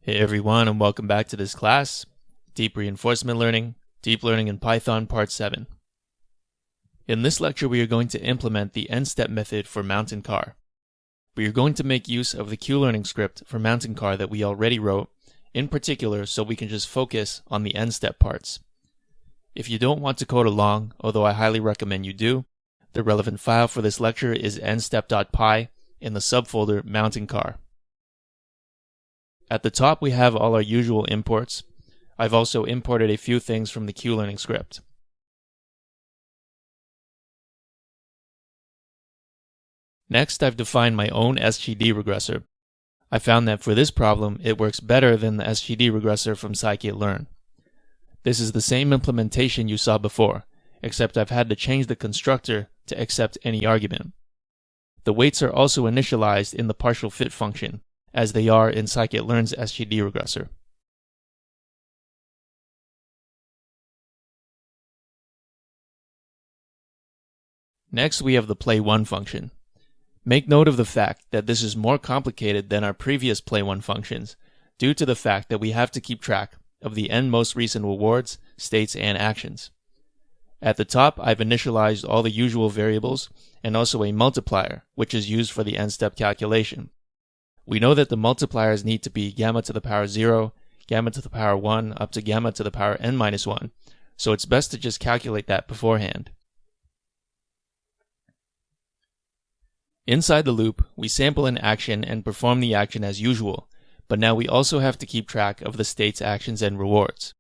Hey everyone, and welcome back to this class, Deep Reinforcement Learning, Deep Learning in Python Part 7. In this lecture we are going to implement the n-step method for Mountain Car. We are going to make use of the Q-learning script for Mountain Car that we already wrote, in particular so we can just focus on the n-step parts. If you don't want to code along, although I highly recommend you do, the relevant file for this lecture is nstep.py in the subfolder Mountain Car. At the top we have all our usual imports. I've also imported a few things from the Q-learning script. Next, I've defined my own SGD regressor. I found that for this problem, it works better than the SGD regressor from scikit-learn. This is the same implementation you saw before, except I've had to change the constructor to accept any argument. The weights are also initialized in the partial fit function, as they are in scikit-learn's SGD regressor. Next, we have the play1 function. Make note of the fact that this is more complicated than our previous play1 functions, due to the fact that we have to keep track of the n most recent rewards, states, and actions. At the top, I've initialized all the usual variables, and also a multiplier, which is used for the n-step calculation. We know that the multipliers need to be gamma to the power 0, gamma to the power 1, up to gamma to the power n minus 1, so it's best to just calculate that beforehand. Inside the loop, we sample an action and perform the action as usual, but now we also have to keep track of the states, actions, and rewards.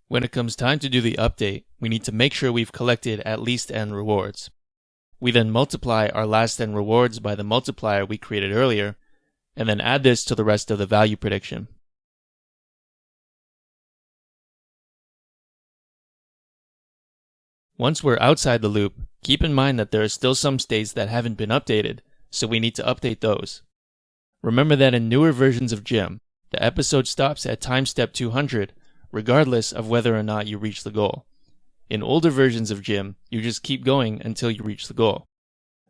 When it comes time to do the update, we need to make sure we've collected at least n rewards. We then multiply our last n rewards by the multiplier we created earlier, and then add this to the rest of the value prediction. Once we're outside the loop, keep in mind that there are still some states that haven't been updated, so we need to update those. Remember that in newer versions of Gym, the episode stops at time step 200, regardless of whether or not you reach the goal. In older versions of Gym, you just keep going until you reach the goal.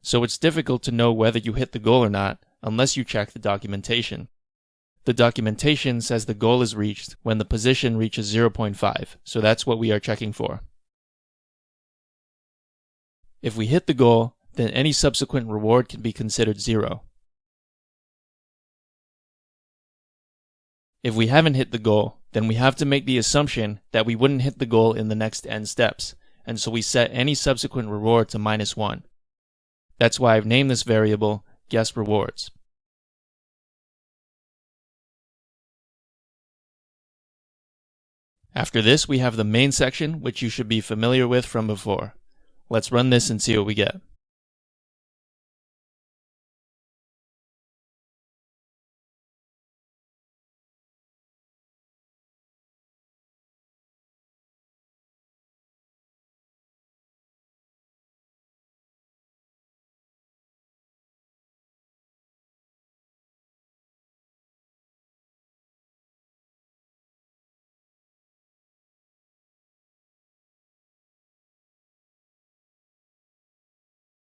So it's difficult to know whether you hit the goal or not, unless you check the documentation. The documentation says the goal is reached when the position reaches 0.5, so that's what we are checking for. If we hit the goal, then any subsequent reward can be considered 0. If we haven't hit the goal, then we have to make the assumption that we wouldn't hit the goal in the next n steps, and so we set any subsequent reward to -1. That's why I've named this variable guess rewards. After this, we have the main section, which you should be familiar with from before. Let's run this and see what we get.